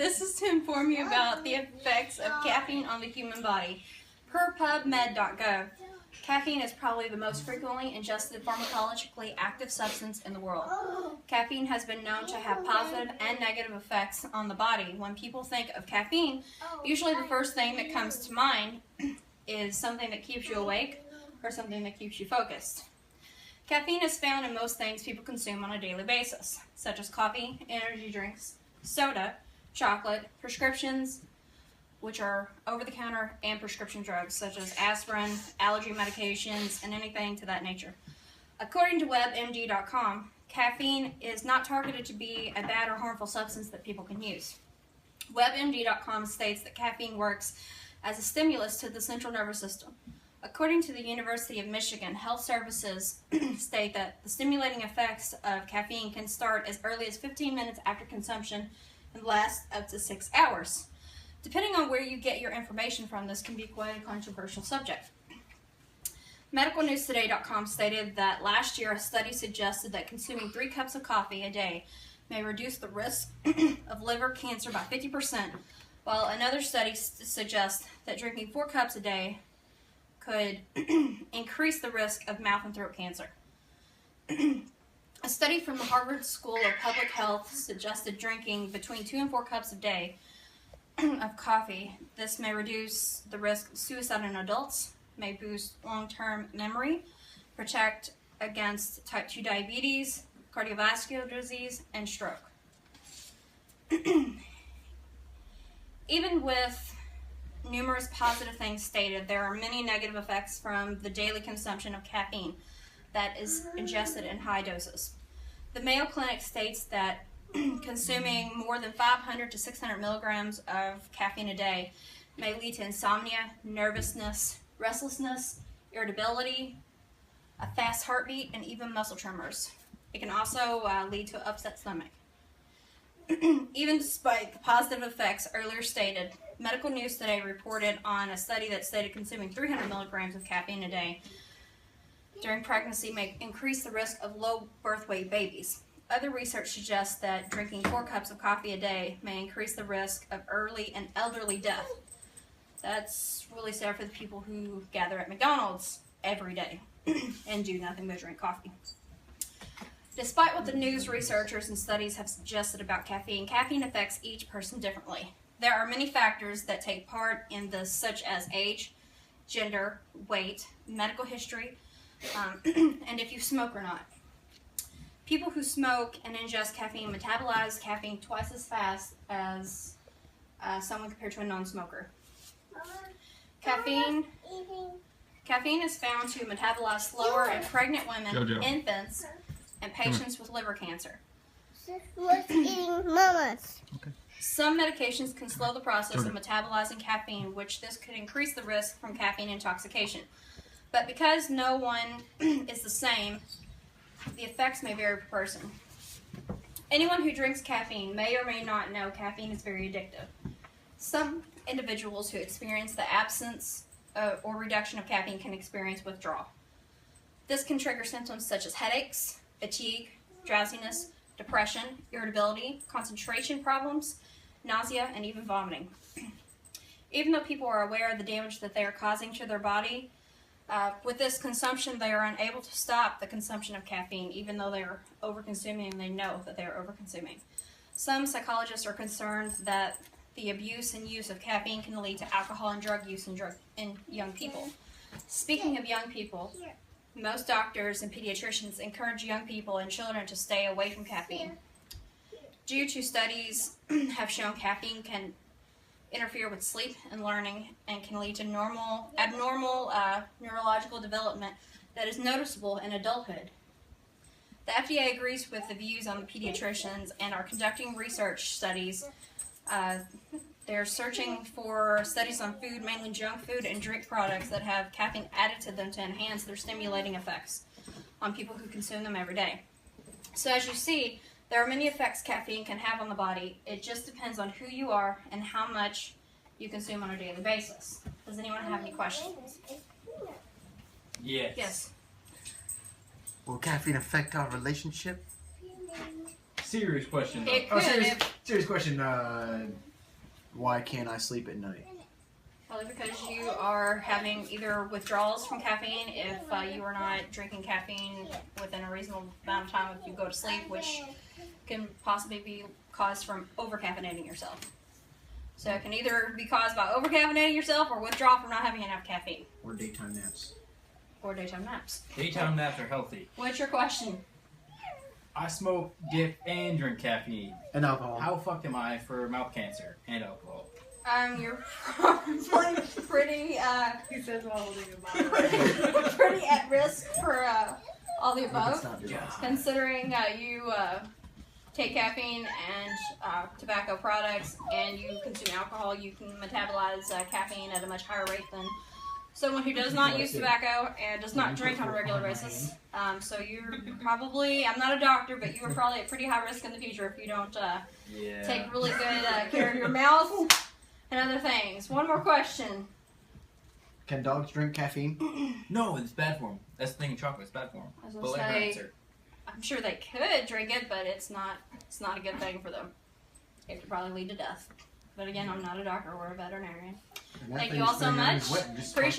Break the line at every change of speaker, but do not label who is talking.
This is to inform you about the effects of caffeine on the human body. Per PubMed.gov, caffeine is probably the most frequently ingested pharmacologically active substance in the world. Caffeine has been known to have positive and negative effects on the body. When people think of caffeine, usually the first thing that comes to mind is something that keeps you awake or something that keeps you focused. Caffeine is found in most things people consume on a daily basis, such as coffee, energy drinks, soda, chocolate, prescriptions, which are over-the-counter, and prescription drugs, such as aspirin, allergy medications, and anything to that nature. According to WebMD.com, caffeine is not targeted to be a bad or harmful substance that people can use. WebMD.com states that caffeine works as a stimulus to the central nervous system. According to the University of Michigan Health Services state that the stimulating effects of caffeine can start as early as 15 minutes after consumption and last up to 6 hours. Depending on where you get your information from, this can be quite a controversial subject. MedicalNewsToday.com stated that last year a study suggested that consuming 3 cups of coffee a day may reduce the risk of liver cancer by 50%, while another study suggests that drinking 4 cups a day could increase the risk of mouth and throat cancer. A study from the Harvard School of Public Health suggested drinking between 2 and 4 cups a day of coffee. This may reduce the risk of suicide in adults, may boost long-term memory, protect against type 2 diabetes, cardiovascular disease, and stroke. Even with numerous positive things stated, there are many negative effects from the daily consumption of caffeine that is ingested in high doses. The Mayo Clinic states that consuming more than 500 to 600 milligrams of caffeine a day may lead to insomnia, nervousness, restlessness, irritability, a fast heartbeat, and even muscle tremors. It can also lead to an upset stomach. Even despite the positive effects earlier stated, Medical News Today reported on a study that stated consuming 300 milligrams of caffeine a day during pregnancy may increase the risk of low birth weight babies. Other research suggests that drinking 4 cups of coffee a day may increase the risk of early and elderly death. That's really sad for the people who gather at McDonald's every day and do nothing but drink coffee. Despite what the news researchers and studies have suggested about caffeine, caffeine affects each person differently. There are many factors that take part in this, such as age, gender, weight, medical history, and if you smoke or not. People who smoke and ingest caffeine metabolize caffeine twice as fast as someone compared to a non-smoker. Caffeine is found to metabolize slower in pregnant women, infants, and patients with liver cancer. Some medications can slow the process of metabolizing caffeine, which this could increase the risk from caffeine intoxication. But because no one is the same, the effects may vary per person. Anyone who drinks caffeine may or may not know caffeine is very addictive. Some individuals who experience the absence or reduction of caffeine can experience withdrawal. This can trigger symptoms such as headaches, fatigue, drowsiness, depression, irritability, concentration problems, nausea, and even vomiting. Even though people are aware of the damage that they are causing to their body, with this consumption, they are unable to stop the consumption of caffeine, even though they are over-consuming and they know that they are over-consuming. Some psychologists are concerned that the abuse and use of caffeine can lead to alcohol and drug use in young people. Speaking of young people, most doctors and pediatricians encourage young people and children to stay away from caffeine. Due to studies have shown caffeine can interfere with sleep and learning and can lead to abnormal neurological development that is noticeable in adulthood. The FDA agrees with the views on the pediatricians and are conducting research studies. They're searching for studies on food, mainly junk food and drink products that have caffeine added to them to enhance their stimulating effects on people who consume them every day. So as you see, there are many effects caffeine can have on the body. It just depends on who you are and how much you consume on a daily basis. Does anyone have any questions?
Yes.
Yes.
Will caffeine affect our relationship?
Serious question.
It could.
Serious question.
Why can't I sleep at night?
Probably because you are having either withdrawals from caffeine if you are not drinking caffeine within a reasonable amount of time if you go to sleep, which can possibly be caused from over-caffeinating yourself. So it can either be caused by over-caffeinating yourself or withdrawal from not having enough caffeine.
Or daytime naps.
Or daytime naps.
Daytime naps are healthy.
What's your question?
I smoke, dip, and drink caffeine.
And alcohol.
How fucked am I for mouth cancer and alcohol?
You're probably pretty,
He says while holding a bottle.
pretty at risk for all the above.
Yeah.
Considering you take caffeine and tobacco products and you consume alcohol, you can metabolize caffeine at a much higher rate than someone who does not use tobacco and does not drink on a regular basis. So you're probably, I'm not a doctor, but you are probably at pretty high risk in the future if you don't take really good care of your mouth and other things. One more question.
Can dogs drink caffeine?
No, it's bad for them. That's the thing in chocolate. It's bad for them.
I was
But
gonna
let her
say,
answer.
I'm sure they could drink it, but it's not a good thing for them. It could probably lead to death. But again, I'm not a doctor or a veterinarian.
And that
Thank
thing's
you all so
been around
much.
as wet and just
Appreciate